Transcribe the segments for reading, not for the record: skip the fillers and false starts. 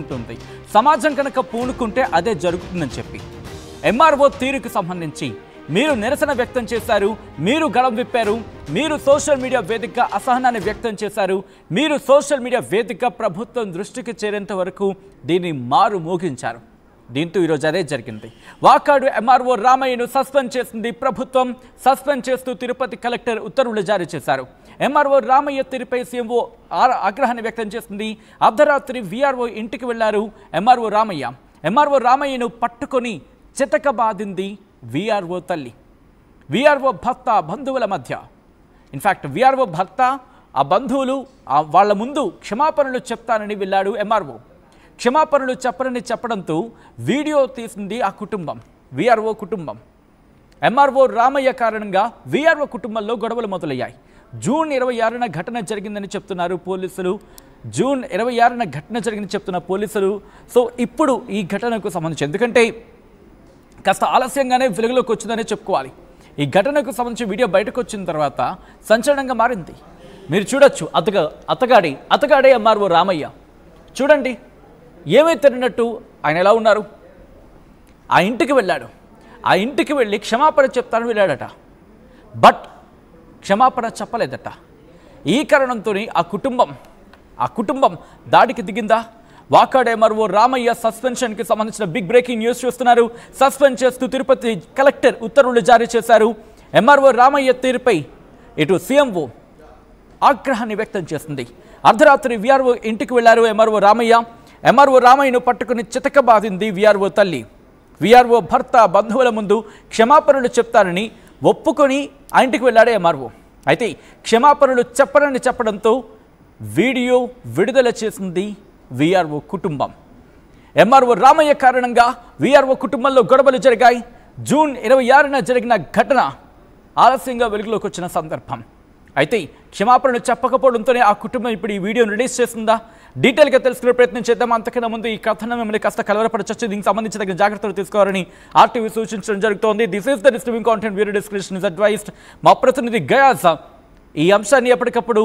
ఉంటుంది. సమాజం కనుక పూనుకుంటే అదే జరుగుతుందని చెప్పి ఎంఆర్ఓ తీరుకు సంబంధించి మీరు నిరసన వ్యక్తం చేశారు, మీరు గళం విప్పారు, మీరు సోషల్ మీడియా వేదికగా అసహనాన్ని వ్యక్తం చేశారు, మీరు సోషల్ మీడియా వేదికగా ప్రభుత్వం దృష్టికి చేరేంత వరకు దీన్ని మారు మోగించారు. దీంతో ఈరోజు అదే జరిగింది. వాకాడు ఎంఆర్ఓ రామయ్యను సస్పెండ్ చేసింది ప్రభుత్వం. సస్పెండ్ చేస్తూ తిరుపతి కలెక్టర్ ఉత్తర్వులు జారీ చేశారు. ఎంఆర్ఓ రామయ్య తీరుపై సీఎంఓ ఆగ్రహాన్ని వ్యక్తం చేసింది. అర్ధరాత్రి వీఆర్ఓ ఇంటికి వెళ్లారు ఎంఆర్ఓ రామయ్య. ఎంఆర్ఓ రామయ్యను పట్టుకొని చితకబాదింది వీఆర్ఓ తల్లి. వీఆర్ఓ భర్త బంధువుల మధ్య ఇన్ఫ్యాక్ట్ వీఆర్ఓ భర్త ఆ బంధువులు వాళ్ళ ముందు క్షమాపణలు చెప్తానని వెళ్ళాడు ఎంఆర్ఓ. క్షమాపణలు చెప్పడంతో వీడియో తీసింది ఆ కుటుంబం, వీఆర్ఓ కుటుంబం. ఎంఆర్ఓ రామయ్య కారణంగా వీఆర్ఓ కుటుంబంలో గొడవలు మొదలయ్యాయి. జూన్ 26న ఘటన జరిగిందని చెప్తున్నారు పోలీసులు. జూన్ 26న ఘటన జరిగిందని చెప్తున్న పోలీసులు. సో ఇప్పుడు ఈ ఘటనకు సంబంధించి ఎందుకంటే కాస్త ఆలస్యంగానే వెలుగులోకి వచ్చిందనే చెప్పుకోవాలి. ఈ ఘటనకు సంబంధించి వీడియో బయటకు వచ్చిన తర్వాత సంచలనంగా మారింది. మీరు చూడొచ్చు, అతగాడే ఎంఆర్ఓ రామయ్య. చూడండి ఏమీ తెలియనట్టు ఆయన ఎలా ఉన్నారు. ఆ ఇంటికి వెళ్ళాడు. ఆ ఇంటికి వెళ్ళి క్షమాపణ చెప్తానని వెళ్ళాడట. బట్ క్షమాపణ చెప్పలేదట. ఈ కారణంతో ఆ కుటుంబం దాడికి దిగిందా? వాకాడు ఎంఆర్ఓ రామయ్య సస్పెన్షన్కి సంబంధించిన బిగ్ బ్రేకింగ్ న్యూస్ చూస్తున్నారు. సస్పెండ్ చేస్తూ తిరుపతి కలెక్టర్ ఉత్తర్వులు జారీ చేశారు. ఎంఆర్ఓ రామయ్య తీరుపై ఇటు సీఎంఓ ఆగ్రహాన్ని వ్యక్తం చేసింది. అర్ధరాత్రి వీఆర్ఓ ఇంటికి వెళ్లారు ఎంఆర్ఓ రామయ్య. ఎంఆర్ఓ రామయ్యను పట్టుకుని చితకబాదింది వీఆర్ఓ తల్లి. వీఆర్ఓ భర్త బంధువుల ముందు క్షమాపణలు చెప్తానని ఒప్పుకొని ఆ ఇంటికి వెళ్ళాడు ఎంఆర్ఓ. అయితే క్షమాపణలు చెప్పడంతో వీడియో విడుదల చేసింది వీఆర్ఓ కుటుంబం. ఎంఆర్ఓ రామయ్య కారణంగా వీఆర్ఓ కుటుంబంలో గొడవలు జరిగాయి. జూన్ 26న జరిగిన ఘటన ఆలస్యంగా వెలుగులోకి వచ్చిన సందర్భం. అయితే క్షమాపణలు చెప్పకపోవడంతోనే ఆ కుటుంబం ఇప్పుడు ఈ వీడియోను రిలీజ్ చేస్తుందా? డీటెయిల్గా తెలుసుకునే ప్రయత్నం చేద్దాం. అంతకన్నా ముందు ఈ కథనం మిమ్మల్ని కాస్త కలవరపరచొచ్చు. దీనికి సంబంధించి తగిన జాగ్రత్తలు తీసుకోవాలని ఆర్టీవీ సూచించడం జరుగుతోంది. This is the disturbing content, video description is advised. మా ప్రతినిధి గయాజ్ ఈ అంశాన్ని ఎప్పటికప్పుడు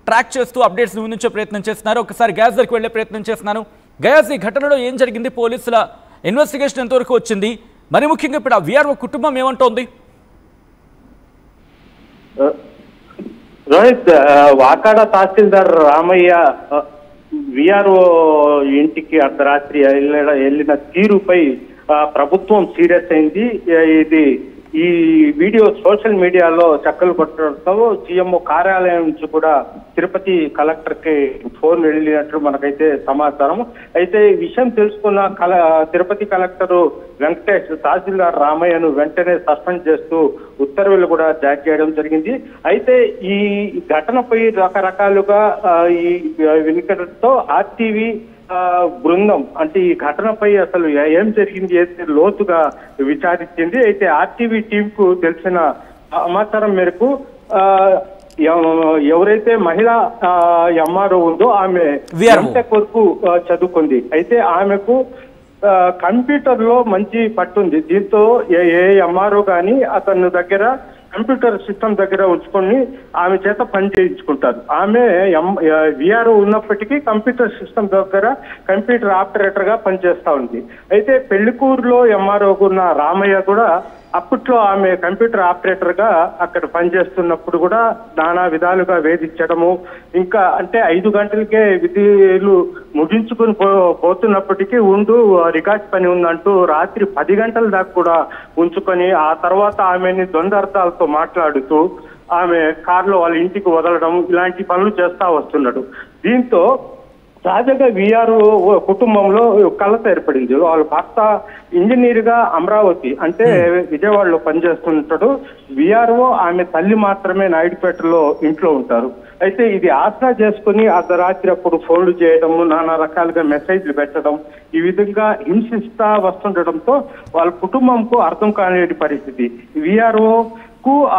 ట్రాక్ చేస్తూ అప్డేట్స్ ముందుంచే ప్రయత్నం చేస్తున్నారు. ఒకసారి గయాజ్ దగ్గరికి వెళ్లే ప్రయత్నం చేస్తున్నాను. గయాజ్, ఈ ఘటనలో ఏం జరిగింది? పోలీసుల ఇన్వెస్టిగేషన్ ఎంతవరకు వచ్చింది? మరి ముఖ్యంగా ఇప్పుడు ఆ వీఆర్ఓ కుటుంబం ఏమంటోంది? రోహిత్, వాకాడ తహసీల్దార్ రామయ్య విఆర్ఓ ఇంటికి అర్ధరాత్రి వెళ్ళిన తీరుపై ప్రభుత్వం సీరియస్ అయింది. ఈ వీడియో సోషల్ మీడియాలో చక్కలు కొట్టడంతో సీఎంఓ కార్యాలయం నుంచి కూడా తిరుపతి కలెక్టర్ కి ఫోన్ వెళ్ళినట్లు మనకైతే సమాచారం. అయితే ఈ విషయం తెలుసుకున్న తిరుపతి కలెక్టర్ వెంకటేష్ తహసీల్దార్ రామయ్యను వెంటనే సస్పెండ్ చేస్తూ ఉత్తర్వులు కూడా జారీ చేయడం జరిగింది. అయితే ఈ ఘటనపై రకరకాలుగా ఈ వినికడంతో ఆర్టీవీ బృందం అంటే ఈ ఘటనపై అసలు ఏం జరిగింది అయితే లోతుగా విచారించింది. అయితే ఆర్టీవీ టీం కు తెలిసిన సమాచారం మేరకు ఎవరైతే మహిళా ఎంఆర్ఓ ఉందో ఆమె కొరకు చదువుకుంది. అయితే ఆమెకు కంప్యూటర్ లో మంచి పట్టుంది. దీంతో ఏ ఎంఆర్ఓ కానీ అతని దగ్గర కంప్యూటర్ సిస్టమ్ దగ్గర ఉంచుకొని ఆమె చేత పని చేయించుకుంటారు. ఆమె విఆర్ఓ ఉన్నప్పటికీ కంప్యూటర్ సిస్టమ్ దగ్గర కంప్యూటర్ ఆపరేటర్ గా పనిచేస్తా ఉంది. అయితే పెళ్లికూరులో ఎంఆర్ఓ ఉన్న రామయ్య కూడా అప్పట్లో ఆమె కంప్యూటర్ ఆపరేటర్ గా అక్కడ పనిచేస్తున్నప్పుడు కూడా నానా విధాలుగా వేధించడము, ఇంకా అంటే 5 గంటలకే విధులు ముగించుకుని పోతున్నప్పటికీ రికార్డ్ పని ఉందంటూ రాత్రి 10 గంటల దాకా కూడా ఉంచుకొని ఆ తర్వాత ఆమెని ద్వంద్వార్థాలతో మాట్లాడుతూ ఆమె కారులో వాళ్ళ ఇంటికి వదలడం ఇలాంటి పనులు చేస్తా వస్తున్నాడు. దీంతో తాజాగా వీఆర్ఓ కుటుంబంలో కలత ఏర్పడింది. వాళ్ళ భర్త ఇంజనీర్ గా అమరావతి అంటే విజయవాడలో పనిచేస్తుంటాడు. వీఆర్ఓ ఆమె తల్లి మాత్రమే నాయుడుపేటలో ఇంట్లో ఉంటారు. అయితే ఇది ఆసరా చేసుకుని అర్ధరాత్రి అప్పుడు ఫోన్లు చేయడము, నానా రకాలుగా మెసేజ్లు పెట్టడం, ఈ విధంగా హింసిస్తా వస్తుండటంతో వాళ్ళ కుటుంబంకు అర్థం కాని పరిస్థితి. వీఆర్ఓ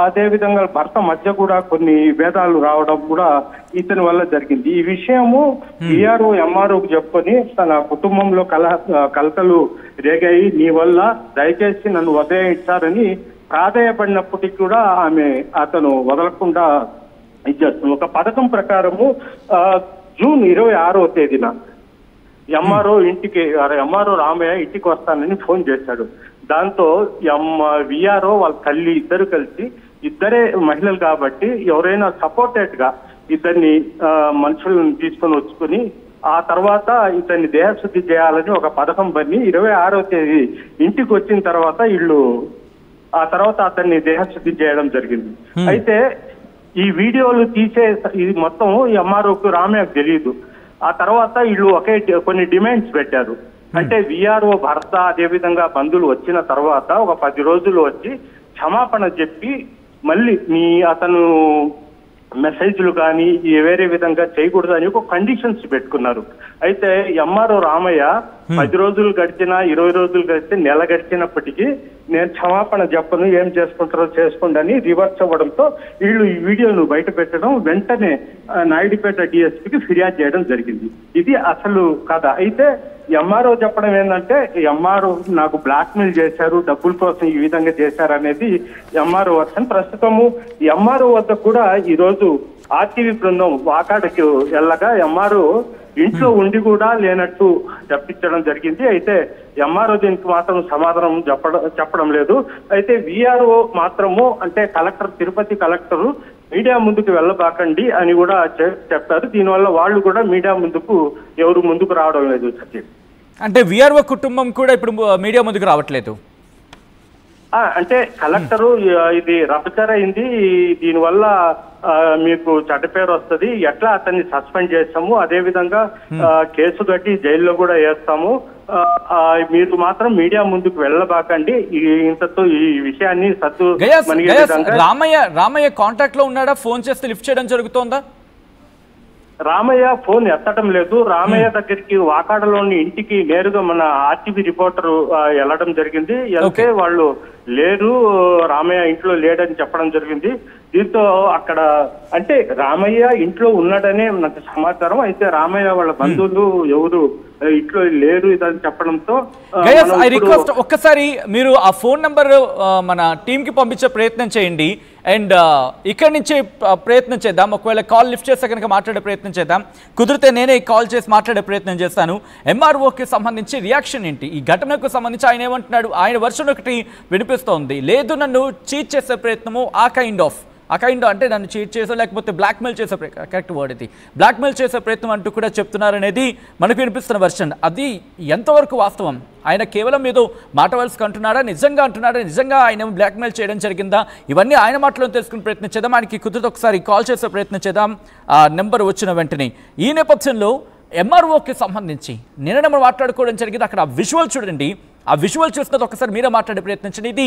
అదే విధంగా భర్త మధ్య కూడా కొన్ని భేదాలు రావడం కూడా ఇతని వల్ల జరిగింది. ఈ విషయము విఆర్ఓ ఎంఆర్ఓకు చెప్పుకొని తన కుటుంబంలో కలతలు రేగాయి. నీ వల్ల దయచేసి నన్ను వదిలేయించారని ప్రాధేయపడినప్పటికీ కూడా అతను వదలకుండా ఇచ్చేస్తుంది. ఒక పథకం ప్రకారము జూన్ 26వ తేదీన ఎంఆర్ఓ రామయ్య ఇంటికి వస్తానని ఫోన్ చేశాడు. దాంతో విఆర్ఓ వాళ్ళ తల్లి ఇద్దరు కలిసి, ఇద్దరే మహిళలు కాబట్టి ఎవరైనా సపోర్టెడ్ గా ఇద్దరిని మనుషులను తీసుకొని వచ్చుకుని ఆ తర్వాత ఇతన్ని దేహశుద్ధి చేయాలని ఒక పథకం బన్ని 26వ తేదీ ఇంటికి వచ్చిన తర్వాత ఆ తర్వాత అతన్ని దేహశుద్ధి చేయడం జరిగింది. అయితే ఈ వీడియోలు ఇది మొత్తం ఎంఆర్ఓకు రామయ్యకు తెలియదు. ఆ తర్వాత వీళ్ళు కొన్ని డిమాండ్స్ పెట్టారు. అంటే విఆర్ఓ భర్త అదేవిధంగా బంధువులు వచ్చిన తర్వాత ఒక 10 రోజులు వచ్చి క్షమాపణ చెప్పి మళ్ళీ అతను మెసేజ్లు కానీ వేరే విధంగా చేయకూడదు అని ఒక కండిషన్స్ పెట్టుకున్నారు. అయితే ఎంఆర్ఓ రామయ్య 10 రోజులు గడిచినా 20 రోజులు గడిస్తే నెల గడిచినప్పటికీ నేను క్షమాపణ చెప్పను, ఏం చేసుకుంటారో చేసుకోండి అని రివర్స్ అవ్వడంతో వీళ్ళు ఈ వీడియోను బయట పెట్టడం, వెంటనే నాయుడుపేట డిఎస్పీకి ఫిర్యాదు చేయడం జరిగింది. ఇది అసలు కథ. అయితే ఎంఆర్ఓ చెప్పడం ఏంటంటే ఎంఆర్ఓ నాకు బ్లాక్మెయిల్ చేశారు, డబ్బుల కోసం ఈ విధంగా చేశారు అనేది ఎంఆర్ఓ వర్షన్. ప్రస్తుతము ఎంఆర్ఓ వద్ద కూడా ఈ రోజు ఆర్టీవీ బృందం వాకాడకి వెళ్ళగా ఎంఆర్ఓ ఇంట్లో ఉండి కూడా లేనట్టు చెప్పించడం జరిగింది. అయితే ఎంఆర్ఓ దీనికి మాత్రం సమాధానం చెప్పడం లేదు. అయితే విఆర్ఓ మాత్రము అంటే తిరుపతి కలెక్టర్ మీడియా ముందుకు వెళ్ళబాకండి అని కూడా చెప్పారు. దీనివల్ల వాళ్ళు కూడా మీడియా ఎవరు ముందుకు రావడం లేదు. సత్యం, అంటే విఆర్ఓ కుటుంబం కూడా ఇప్పుడు మీడియా ముందుకు రావట్లేదు. అంటే కలెక్టరు ఇది రపచర్ అయింది, దీనివల్ల మీకు చెడ్డ పేరు వస్తుంది, ఎట్లా అతన్ని సస్పెండ్ చేస్తాము, అదే విధంగా కేసు కట్టి జైల్లో కూడా వేస్తాము, మీరు మాత్రం మీడియా ముందుకు వెళ్ళబాకండి, ఇంతతో ఈ విషయాన్ని రామయ్య కాంటాక్ట్ లో ఉన్నాడా? ఫోన్ చేస్తే లిఫ్ట్ చేయడం జరుగుతోందా? రామయ్య ఫోన్ ఎత్తడం లేదు. రామయ్య దగ్గరికి వాకాడలోని ఇంటికి నేరుగా మన ఆర్టీవీ రిపోర్టర్ వెళ్ళడం జరిగింది. వెళ్తే వాళ్ళు లేరు, రామయ్య ఇంట్లో లేడని చెప్పడం జరిగింది. దీంతో అక్కడ అంటే రామయ్య ఇంట్లో ఉన్నాడనే నాకు సమాచారం. అయితే రామయ్య వాళ్ళ బంధువులు ఎవరు ఇంట్లో లేరు ఇదని చెప్పడంతో ఒక్కసారి మీరు ఆ ఫోన్ నంబర్ మన టీమ్ కి పంపించే ప్రయత్నం చేయండి. అండ్ ఇక్కడి నుంచి ప్రయత్నం చేద్దాం. ఒకవేళ కాల్ లిఫ్ట్ చేస్తే కనుక మాట్లాడే ప్రయత్నం చేద్దాం. కుదిరితే నేనే కాల్ చేసి మాట్లాడే ప్రయత్నం చేస్తాను. ఎంఆర్ఓకి సంబంధించి రియాక్షన్ ఏంటి? ఈ ఘటనకు సంబంధించి ఆయన ఏమంటున్నాడు? ఆయన వర్షన్ ఒకటి వినిపిస్తోంది, లేదు నన్ను చీట్ చేసే ప్రయత్నము, ఆ కైండ్ అంటే నన్ను చీట్ చేసో లేకపోతే బ్లాక్మెయిల్ చేసే, కరెక్ట్ వర్డ్ ఇది, బ్లాక్మెయిల్ చేసే ప్రయత్నం అంటూ కూడా చెప్తున్నారనేది మనకు వినిపిస్తున్న వర్షన్. అది ఎంతవరకు వాస్తవం? ఆయన కేవలం ఏదో మాట వలసకు అంటున్నాడా, నిజంగా ఆయన బ్లాక్మెయిల్ చేయడం జరిగిందా? ఇవన్నీ ఆయన మాటలో తెలుసుకునే ప్రయత్నం చేద్దాం. ఆయనకి కుదిరితే ఒకసారి కాల్ చేసే ప్రయత్నం చేద్దాం ఆ నెంబర్ వచ్చిన వెంటనే. ఈ నేపథ్యంలో ఎంఆర్ఓకి సంబంధించి నిన్న మాట్లాడుకోవడం జరిగింది. అక్కడ ఆ విజువల్ చూడండి, ఆ విజువల్ చూసినది ఒకసారి మీరే మాట్లాడే ప్రయత్నించండి. ఇది